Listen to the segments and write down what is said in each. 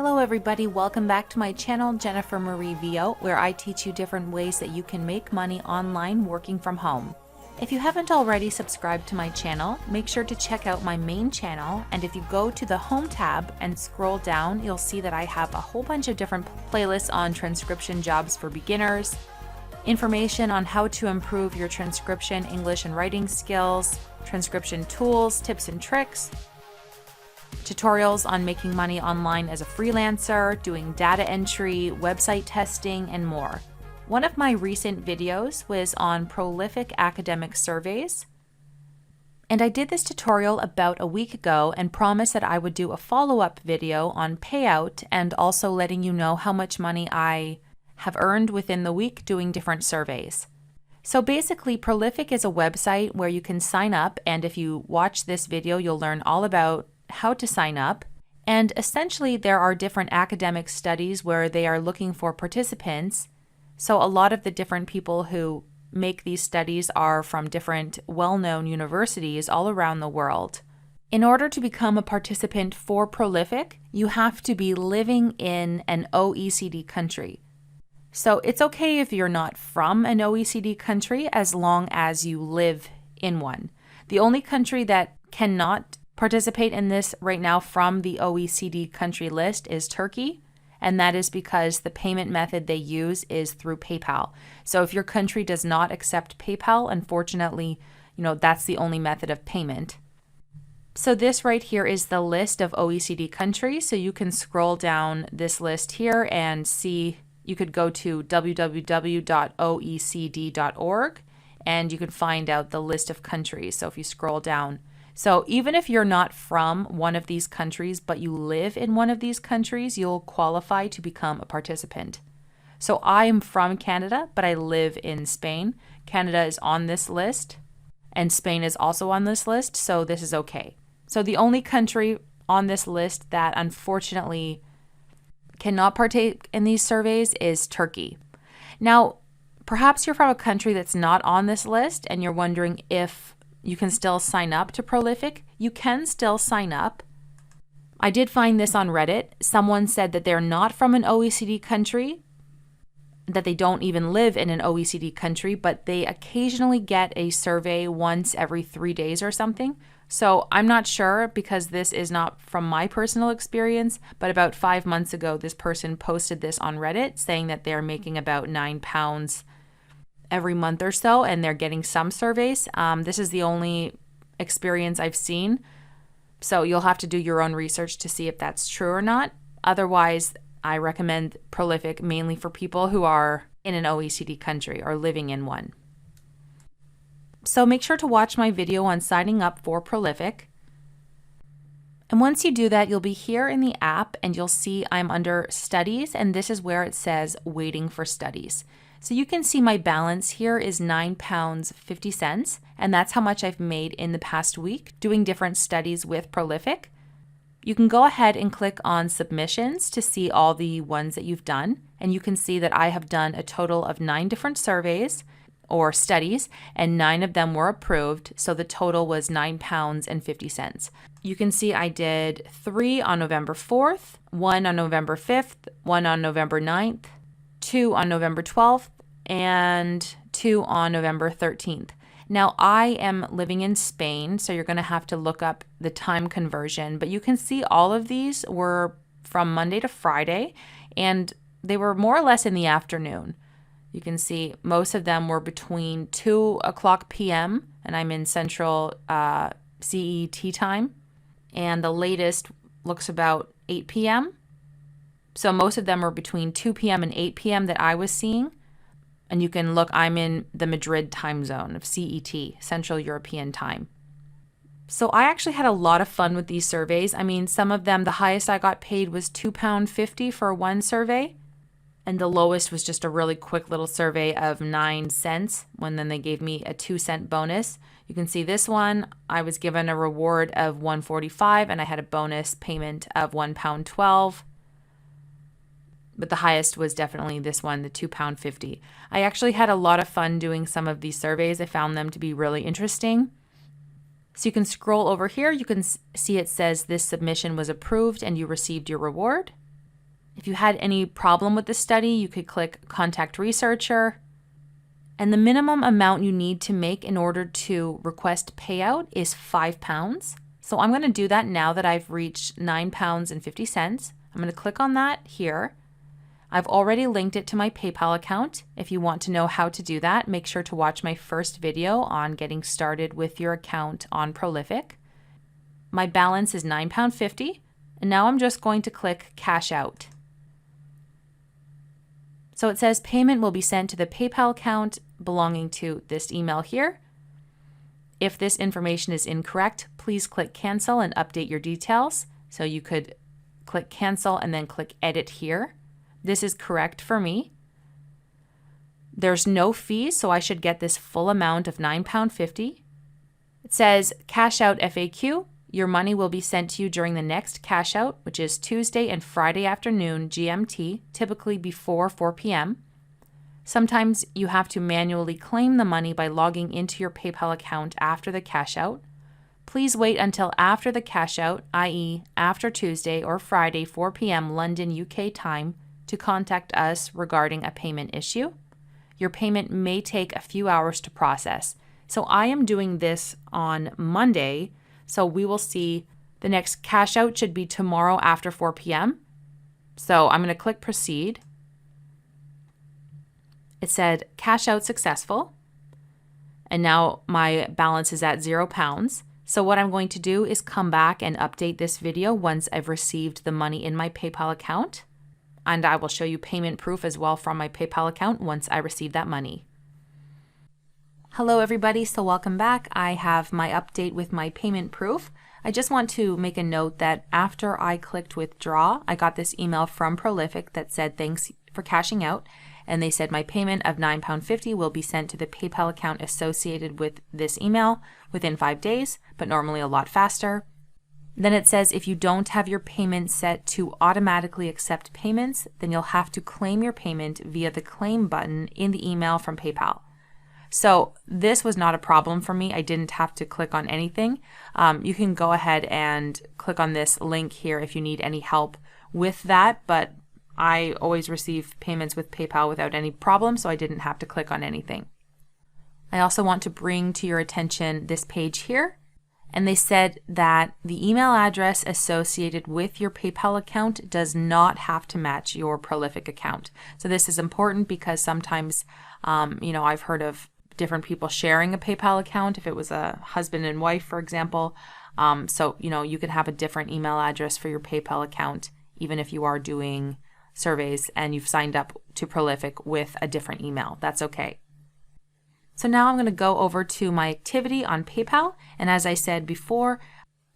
Hello everybody, welcome back to my channel, Jennifer Marie VO, where I teach you different ways that you can make money online working from home. If you haven't already subscribed to my channel, make sure to check out my main channel, and if you go to the Home tab and scroll down, you'll see that I have a whole bunch of different playlists on transcription jobs for beginners, information on how to improve your transcription, English and writing skills, transcription tools, tips and tricks, tutorials on making money online as a freelancer, doing data entry, website testing, and more. One of my recent videos was on prolific academic surveys, and I did this tutorial about a week ago and promised that I would do a follow-up video on payout and also letting you know how much money I have earned within the week doing different surveys. So basically, Prolific is a website where you can sign up, and if you watch this video, you'll learn all about how to sign up. And essentially, there are different academic studies where they are looking for participants. So a lot of the different people who make these studies are from different well-known universities all around the world. In order to become a participant for Prolific, you have to be living in an OECD country. So it's okay if you're not from an OECD country as long as you live in one. The only country that cannot participate in this right now from the OECD country list is Turkey, and that is because the payment method they use is through PayPal. So if your country does not accept PayPal, unfortunately, that's the only method of payment. So this right here is the list of OECD countries. So you can scroll down this list here and see, you could go to www.oecd.org and you can find out the list of countries. So if you scroll down, so even if you're not from one of these countries, but you live in one of these countries, you'll qualify to become a participant. So I'm from Canada, but I live in Spain. Canada is on this list, and Spain is also on this list, so this is okay. So the only country on this list that unfortunately cannot partake in these surveys is Turkey. Now, perhaps you're from a country that's not on this list, and you're wondering if you can still sign up to Prolific. You can still sign up. I did find this on Reddit. Someone said that they're not from an OECD country, that they don't even live in an OECD country, but they occasionally get a survey once every 3 days or something. So I'm not sure because this is not from my personal experience, but about 5 months ago, this person posted this on Reddit saying that they're making about £9 every month or so, and they're getting some surveys. This is the only experience I've seen. So you'll have to do your own research to see if that's true or not. Otherwise, I recommend Prolific mainly for people who are in an OECD country or living in one. So make sure to watch my video on signing up for Prolific. And once you do that, you'll be here in the app and you'll see I'm under studies, and this is where it says waiting for studies. So you can see my balance here is £9.50, and that's how much I've made in the past week doing different studies with Prolific. You can go ahead and click on submissions to see all the ones that you've done, and you can see that I have done a total of 9 different surveys or studies, and 9 of them were approved, so the total was £9.50. You can see I did 3 on November 4th, 1 on November 5th, 1 on November 9th, 2 on November 12th, and 2 on November 13th. Now, I am living in Spain, so you're going to have to look up the time conversion, but you can see all of these were from Monday to Friday, and they were more or less in the afternoon. You can see most of them were between 2 o'clock p.m., and I'm in Central CET time, and the latest looks about 8 p.m., so most of them are between 2 p.m. and 8 p.m. that I was seeing. And you can look, I'm in the Madrid time zone of CET, Central European time. So I actually had a lot of fun with these surveys. I mean, some of them, the highest I got paid was £2.50 for one survey. And the lowest was just a really quick little survey of 9 cents, when then they gave me a 2-cent bonus. You can see this one, I was given a reward of $1.45 and I had a bonus payment of £1.12. But the highest was definitely this one, the £2.50. I actually had a lot of fun doing some of these surveys. I found them to be really interesting. So you can scroll over here. You can see it says this submission was approved and you received your reward. If you had any problem with the study, you could click Contact Researcher. And the minimum amount you need to make in order to request payout is £5. So I'm going to do that now that I've reached £9.50. I'm going to click on that here. I've already linked it to my PayPal account. If you want to know how to do that, make sure to watch my first video on getting started with your account on Prolific. My balance is £9.50, and now I'm just going to click Cash Out. So it says payment will be sent to the PayPal account belonging to this email here. If this information is incorrect, please click Cancel and update your details. So you could click Cancel and then click Edit here. This is correct for me. There's no fees, so I should get this full amount of £9.50. It says Cash Out FAQ. Your money will be sent to you during the next cash out, which is Tuesday and Friday afternoon GMT, typically before 4 p.m. Sometimes you have to manually claim the money by logging into your PayPal account after the cash out. Please wait until after the cash out, i.e. after Tuesday or Friday 4 p.m. London, UK time, to contact us regarding a payment issue. Your payment may take a few hours to process. So I am doing this on Monday, so we will see the next cash out should be tomorrow after 4 p.m. So I'm going to click Proceed. It said cash out successful, and now my balance is at £0. So what I'm going to do is come back and update this video once I've received the money in my PayPal account. And I will show you payment proof as well from my PayPal account once I receive that money. Hello everybody, so welcome back. I have my update with my payment proof. I just want to make a note that after I clicked withdraw, I got this email from Prolific that said thanks for cashing out. And they said my payment of £9.50 will be sent to the PayPal account associated with this email within 5 days, but normally a lot faster. Then it says if you don't have your payment set to automatically accept payments, then you'll have to claim your payment via the claim button in the email from PayPal. So this was not a problem for me. I didn't have to click on anything. You can go ahead and click on this link here if you need any help with that, but I always receive payments with PayPal without any problem, so I didn't have to click on anything. I also want to bring to your attention this page here. And they said that the email address associated with your PayPal account does not have to match your Prolific account. So this is important because sometimes, I've heard of different people sharing a PayPal account if it was a husband and wife, for example. You could have a different email address for your PayPal account, even if you are doing surveys and you've signed up to Prolific with a different email. That's okay. So now I'm going to go over to my activity on PayPal. And as I said before,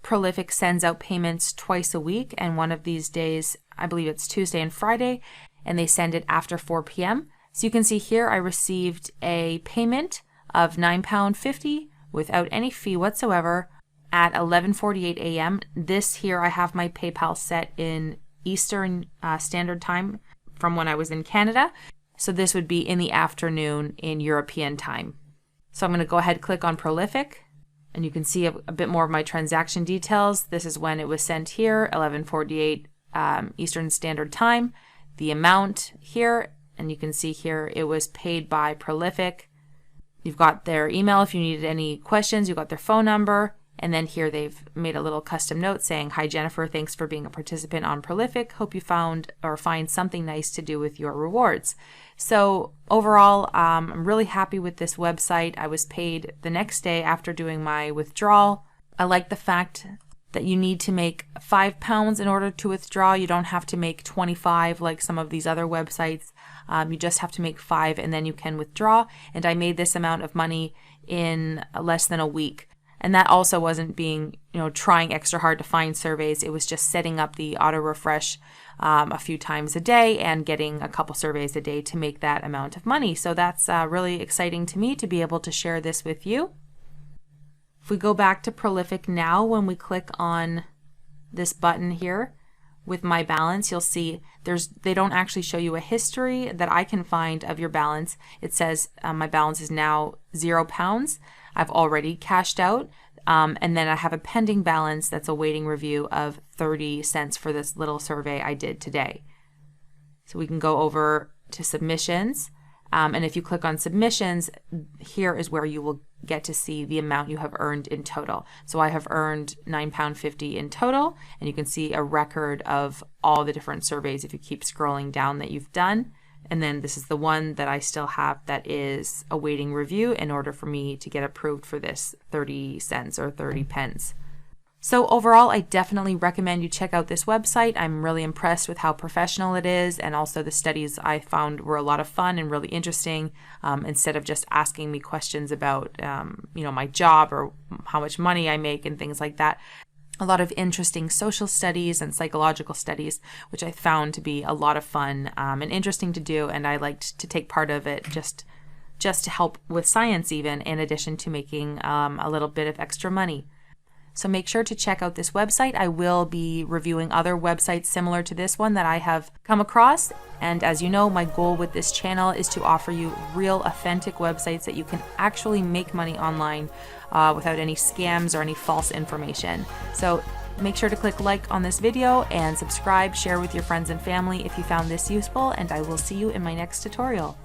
Prolific sends out payments twice a week. And one of these days, I believe it's Tuesday and Friday, and they send it after 4 p.m. So you can see here I received a payment of £9.50 without any fee whatsoever at 11:48 a.m. This here, I have my PayPal set in Eastern Standard Time from when I was in Canada. So this would be in the afternoon in European time. So I'm going to go ahead and click on Prolific, and you can see a bit more of my transaction details. This is when it was sent here, 11:48 Eastern Standard Time. The amount here, and you can see here it was paid by Prolific. You've got their email if you needed any questions. You've got their phone number. And then here they've made a little custom note saying, "Hi Jennifer, thanks for being a participant on Prolific. Hope you found or find something nice to do with your rewards." So overall, I'm really happy with this website. I was paid the next day after doing my withdrawal. I like the fact that you need to make £5 in order to withdraw. You don't have to make 25 like some of these other websites. You just have to make 5 and then you can withdraw. And I made this amount of money in less than a week. And that also wasn't being, trying extra hard to find surveys. It was just setting up the auto refresh a few times a day and getting a couple surveys a day to make that amount of money. So that's really exciting to me to be able to share this with you. If we go back to Prolific now, when we click on this button here with my balance, you'll see they don't actually show you a history that I can find of your balance. It says my balance is now £0. I've already cashed out. And then I have a pending balance that's awaiting review of 30 cents for this little survey I did today. So we can go over to submissions. And if you click on submissions, here is where you will get to see the amount you have earned in total. So I have earned £9.50 in total, and you can see a record of all the different surveys if you keep scrolling down that you've done. And then this is the one that I still have that is awaiting review in order for me to get approved for this 30 cents or 30 pence. So overall, I definitely recommend you check out this website. I'm really impressed with how professional it is, and also the studies I found were a lot of fun and really interesting. Instead of just asking me questions about, my job or how much money I make and things like that. A lot of interesting social studies and psychological studies, which I found to be a lot of fun and interesting to do, and I liked to take part of it just to help with science even, in addition to making a little bit of extra money. So make sure to check out this website. I will be reviewing other websites similar to this one that I have come across. And as you know, my goal with this channel is to offer you real, authentic websites that you can actually make money online without any scams or any false information. So make sure to click like on this video and subscribe, share with your friends and family if you found this useful, and I will see you in my next tutorial.